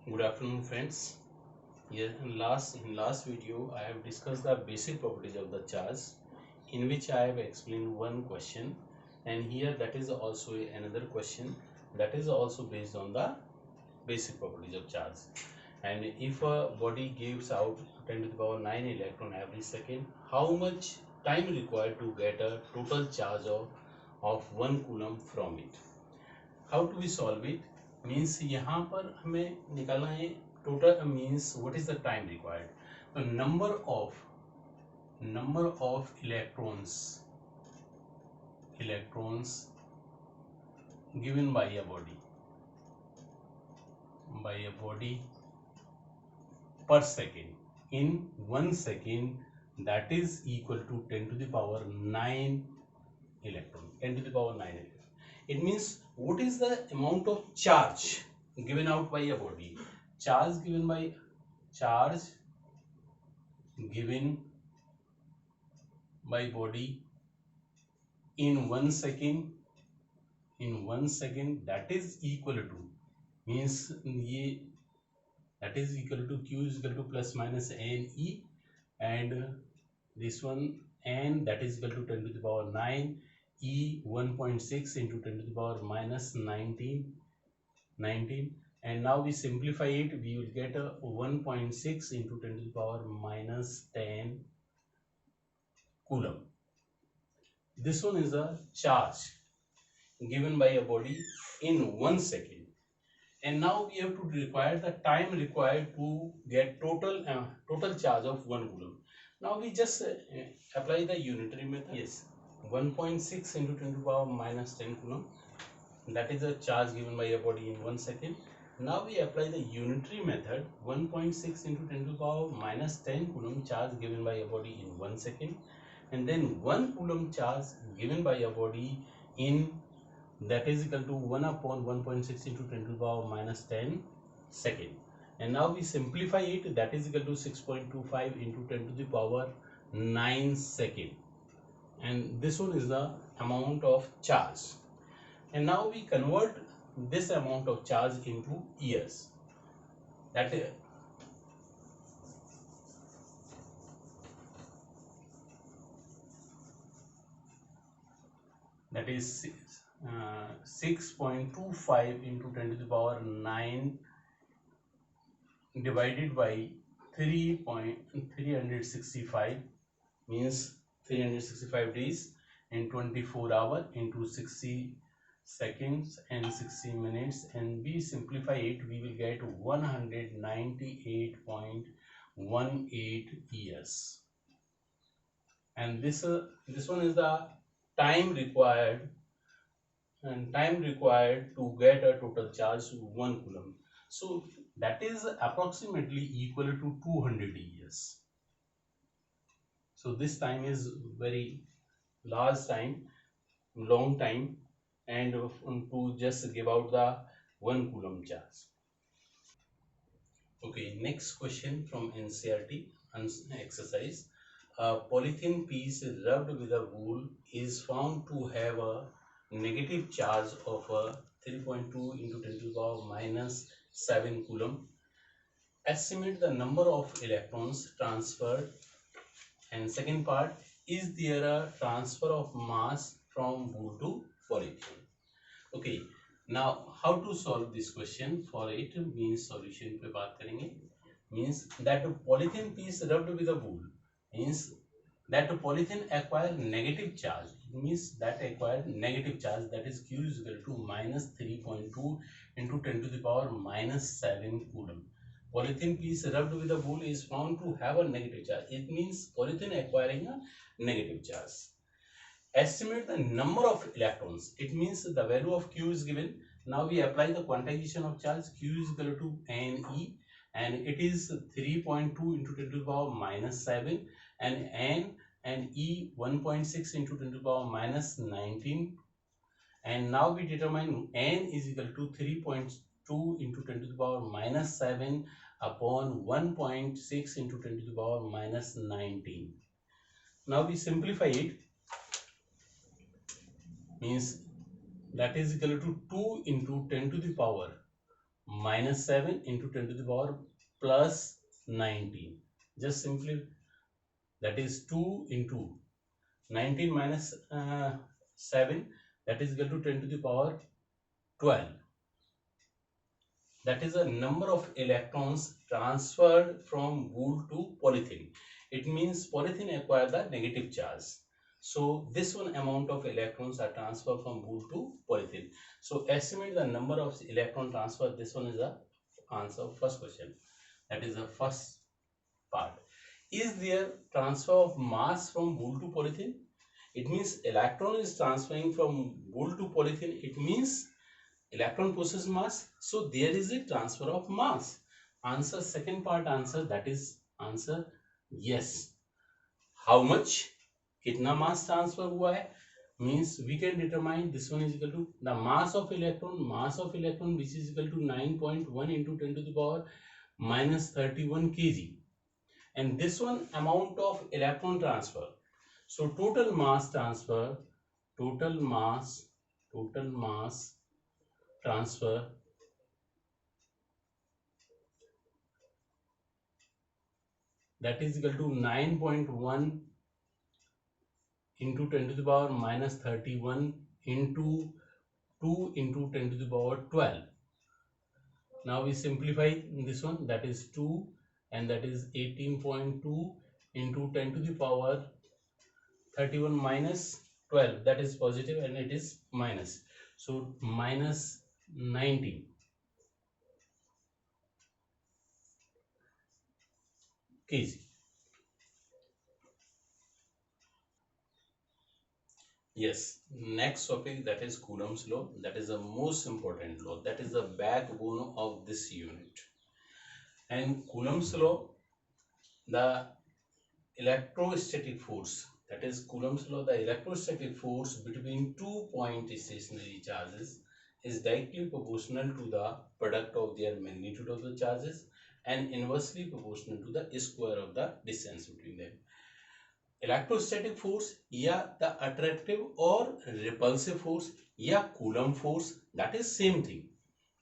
Good afternoon, friends. In last video, I have discussed the basic properties of the charge, in which I have explained one question, and here that is also another question that is also based on the basic properties of charge. And if a body gives out 10 to the power 9 electron every second, how much time required to get a total charge of 1 coulomb from it? How do we solve it? Means यहाँ पर हमें निकालना है total means what is the time required. तो number of electrons given by a body per second in 1 second, that is equal to 10 to the power 9 electron. 10 to the power 9 electron. It means what is the amount of charge given out by a body? Charge given by body in 1 second, that is equal to, means ये that is equal to q is equal to plus minus n e, and this one n that is equal to 10 to the power 9 e 1.6 into 10 to the power minus 19, and now we simplify it, we will get a 1.6 into 10 to the power minus 10 coulomb. This one is a charge given by a body in 1 second, and now we have to require the time required to get total charge of 1 coulomb. Now we just apply the unitary method. Yes, 1.6 into 10 to the power minus 10 coulomb, that is a charge given by a body in 1 second. Now we apply the unitary method. 1.6 into 10 to the power minus 10 coulomb charge given by a body in 1 second, and then 1 coulomb charge given by a body in, that is equal to 1 upon 1.6 into 10 to the power minus 10 second. And now we simplify it, that is equal to 6.25 into 10 to the power 9 second, and this one is the amount of charge. And now we convert this amount of charge into years. That is 6.25 into 10 to the power 9 divided by 365, means 365 days in 24 hours into 60 seconds and 60 minutes, and we simplify it, we will get 198.18 years. And this one is the time required to get a total charge 1 coulomb. So that is approximately equal to 200 years. So this time is very large time, long time, and to just give out the 1 coulomb charge. Okay, next question from NCERT exercise. A polythene piece rubbed with a wool is found to have a negative charge of 3.2 into 10 to the power minus 7 coulomb. Estimate the number of electrons transferred. And second part, is there a transfer of mass from wool to polythene? Okay, now how to solve this question? For it means solution पे बात करेंगे. Means that polythene piece rubbed with a wool means that polythene acquire negative charge. It means that acquired negative charge, that is q is equal to minus 3.2 into 10 to the power minus 7 coulomb. Polythene piece rubbed with a wool is found to have a negative charge. It means polythene acquiring a negative charge. Estimate the number of electrons. It means the value of q is given. Now we apply the quantization of charge. Q is equal to Ne, and it is 3.2 into 10 to the power minus 7, and N and E 1.6 into 10 to the power minus 19. And now we determine N is equal to 3.2 into 10 to the power minus 7 upon 1.6 into 10 to the power minus 19. Now we simplify it, means that is equal to 2 into 10 to the power minus 7 into 10 to the power plus 19. Just simply that is 2 into 19 minus 7, that is equal to 10 to the power 12. That is a number of electrons transferred from wool to polythene. It means polythene acquire the negative charge. So this one amount of electrons are transferred from wool to polythene. So estimate the number of electron transfer. This one is the answer of first question. That is the first part. Is there transfer of mass from wool to polythene? It means electron is transferring from wool to polythene. It means electron possesses mass, so there is a transfer of mass. Answer second part answer, that is answer yes. How much? कितना mass transfer हुआ है? Means we can determine this one is equal to the mass of electron which is equal to 9.1 into 10 to the power minus 31 kg, and this one amount of electron transfer. So total mass transfer, total mass transfer, that is equal to 9.1 into 10 to the power minus 31 into 2 into 10 to the power 12. Now we simplify this one, that is 2, and that is 18.2 into 10 to the power 31 minus 12, that is positive and it is minus. So minus 19 kg. Yes, next topic, that is Coulomb's law. That is the most important law. That is the backbone of this unit. And Coulomb's law, the electrostatic force, that is Coulomb's law, the electrostatic force between 2-point stationary charges is directly proportional to the product of their magnitude of the charges and inversely proportional to the square of the distance between them. Electrostatic force या the attractive और repulsive force या coulomb force, that is same thing.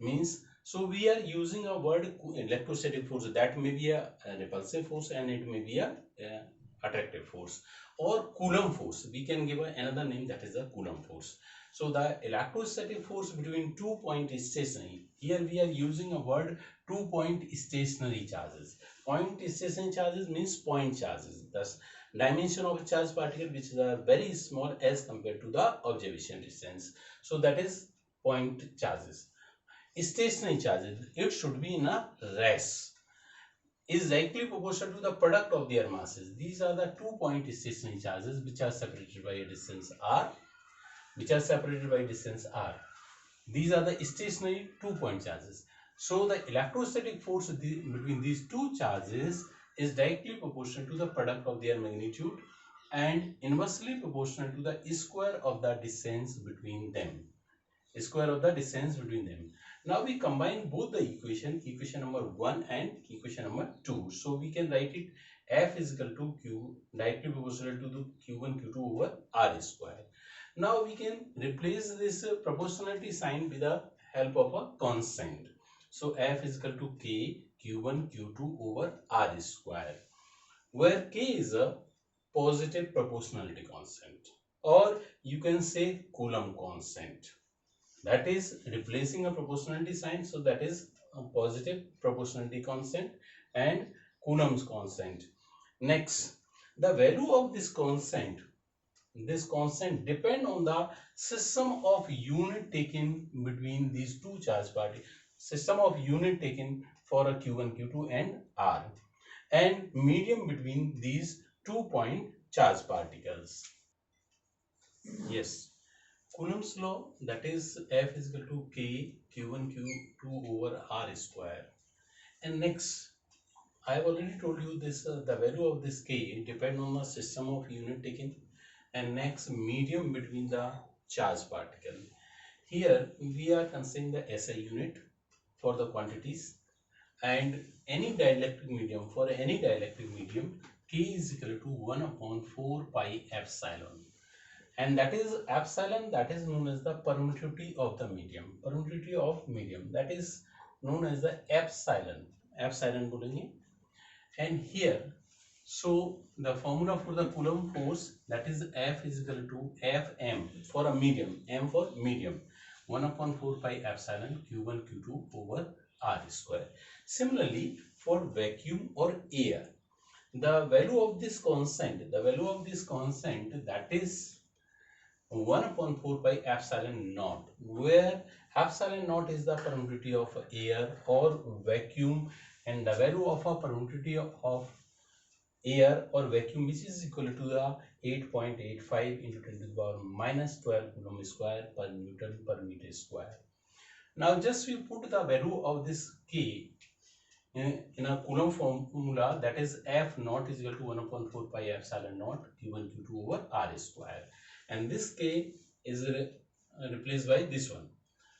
Means so we are using a word electrostatic force, that may be a repulsive force and it may be a attractive force, or Coulomb force. We can give another name, that is the Coulomb force. So the electrostatic force between 2-point stationary, here we are using a word 2-point stationary charges. Point stationary charges means point charges, thus dimension of a charged particle which is very small as compared to the observation distance. So that is point charges. Stationary charges, it should be in a rest, is directly proportional to the product of their masses. These are the 2-point stationary charges which are separated by a distance r, These are the stationary 2-point charges. So the electrostatic force between these two charges is directly proportional to the product of their magnitude and inversely proportional to the square of the distance between them. Now we combine both the equation number 1 and equation number 2. So we can write it F is equal to Q, directly proportional to the Q1 Q2 over R square. Now we can replace this proportionality sign with the help of a constant. So F is equal to K Q1 Q2 over R square, where K is a positive proportionality constant, or you can say Coulomb constant. That is replacing a proportionality sign, so that is a positive proportionality constant and Coulomb's constant. Next, the value of this constant depend on the system of unit taken between these two charge particles, system of unit taken for a Q1, Q2 and R, and medium between these 2-point charge particles. Yes. Coulomb's law, that is F is equal to K Q1 Q2 over R square. And next, I have already told you this, the value of this K depend on the system of unit taken, and next medium between the charge particle. Here we are considering the SI unit for the quantities, and any dielectric medium, for any dielectric medium, K is equal to 1 upon 4 pi epsilon. And that is epsilon, that is known as the permittivity of the medium. That is known as the epsilon बोलेंगे. And here, so the formula for the Coulomb force, that is F is equal to Fm for a medium, m for medium, 1 upon 4 pi epsilon q1 q2 over r square. Similarly, for vacuum or air, the value of this constant, that is 1 upon 4 pi epsilon naught, where epsilon naught is the permittivity of air or vacuum, and the value of a permittivity of air or vacuum, which is equal to the 8.85 into 10 to the power minus 12 Coulomb square per Newton per meter square. Now just we put the value of this K in a Coulomb formula, that is F naught is equal to 1 upon 4 pi epsilon naught q1 q2 over r square, and this K is replaced by this one.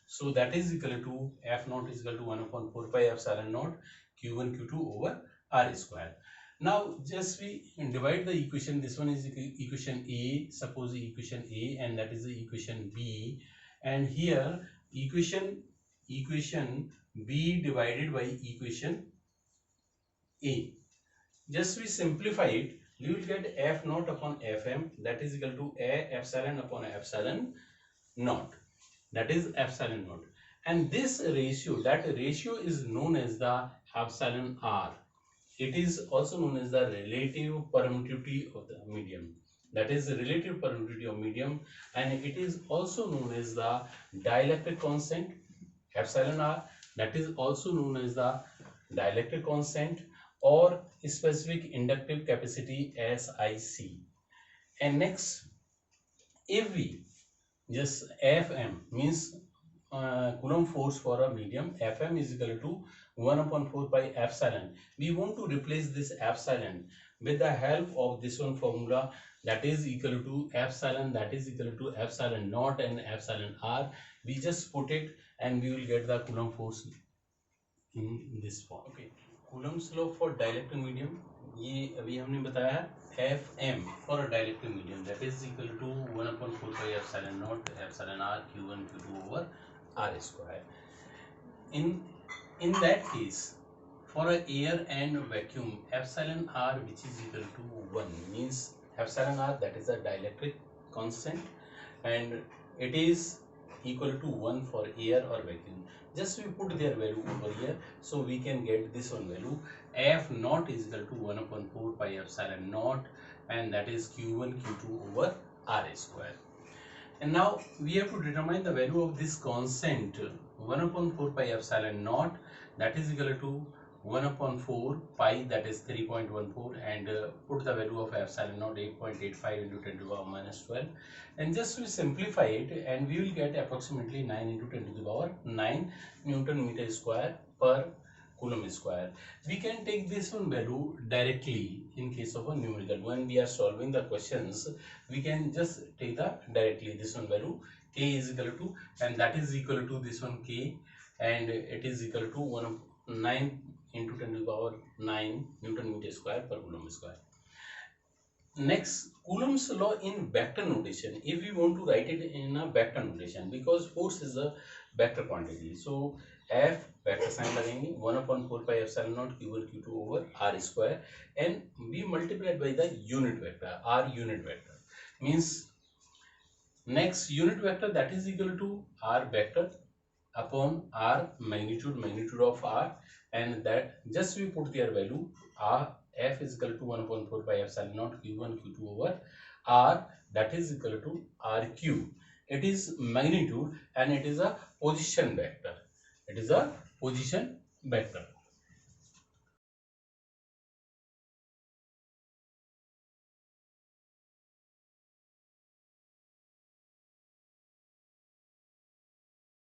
So that is equal to F naught is equal to 1 upon 4 pi epsilon naught q1 q2 over r square. Now just we divide the equation. This one is equation A, suppose equation A, and that is the equation B, and here equation B divided by equation A. Just we simplify it, we will get F naught upon Fm, that is equal to A epsilon upon epsilon naught, that is epsilon naught, and this ratio, that ratio is known as the epsilon r. It is also known as the relative permittivity of the medium, that is the relative permittivity of medium, and it is also known as the dielectric constant epsilon r, that is also known as the dielectric constant or specific inductive capacity SIC. And next, if we just Fm means Coulomb force for a medium, Fm is equal to 1 upon 4 pi epsilon. We want to replace this epsilon with the help of this one formula, that is equal to epsilon, that is equal to epsilon naught and epsilon r. We just put it and we will get the Coulomb force in this form. Okay, Coulomb's law for dielectric medium, ये अभी हमने बताया है Fm for a dielectric medium, that is equal to 1 upon 4 pi epsilon naught epsilon r q1 q2 over r square. In that case, for a air and vacuum, epsilon r, which is equal to 1, means epsilon r, that is a dielectric constant, and it is equal to 1 for air or vacuum. Just we put their value over here, so we can get this one value. F naught is equal to 1 upon 4 pi epsilon naught, and that is q1 q2 over r square. And now we have to determine the value of this constant 1 upon 4 pi epsilon naught, that is equal to 1 upon 4 pi, that is 3.14, and put the value of epsilon naught 8.85 into 10 to the power minus 12, and just we simplify it and we will get approximately 9 into 10 to the power 9 Newton meter square per Coulomb square. We can take this one value directly in case of a numerical. When we are solving the questions, we can just take the directly this one value. K is equal to, and that is equal to this one K, and it is equal to 9 into 10 to the power 9 Newton meter square per Coulomb square. Next, Coulomb's law in vector notation. If we want to write it in a vector notation, because force is a vector quantity, so F vector sign लगेंगे 1 upon 4 pi epsilon naught q1 q2 over r square, and we multiplied by the unit vector, r unit vector, means next unit vector, that is equal to r vector upon r magnitude of r, and that just we put their value. R F is equal to 1 upon 4 pi epsilon naught q1 q2 over r, that is equal to r cube. It is magnitude and it is a position vector. It is a position vector.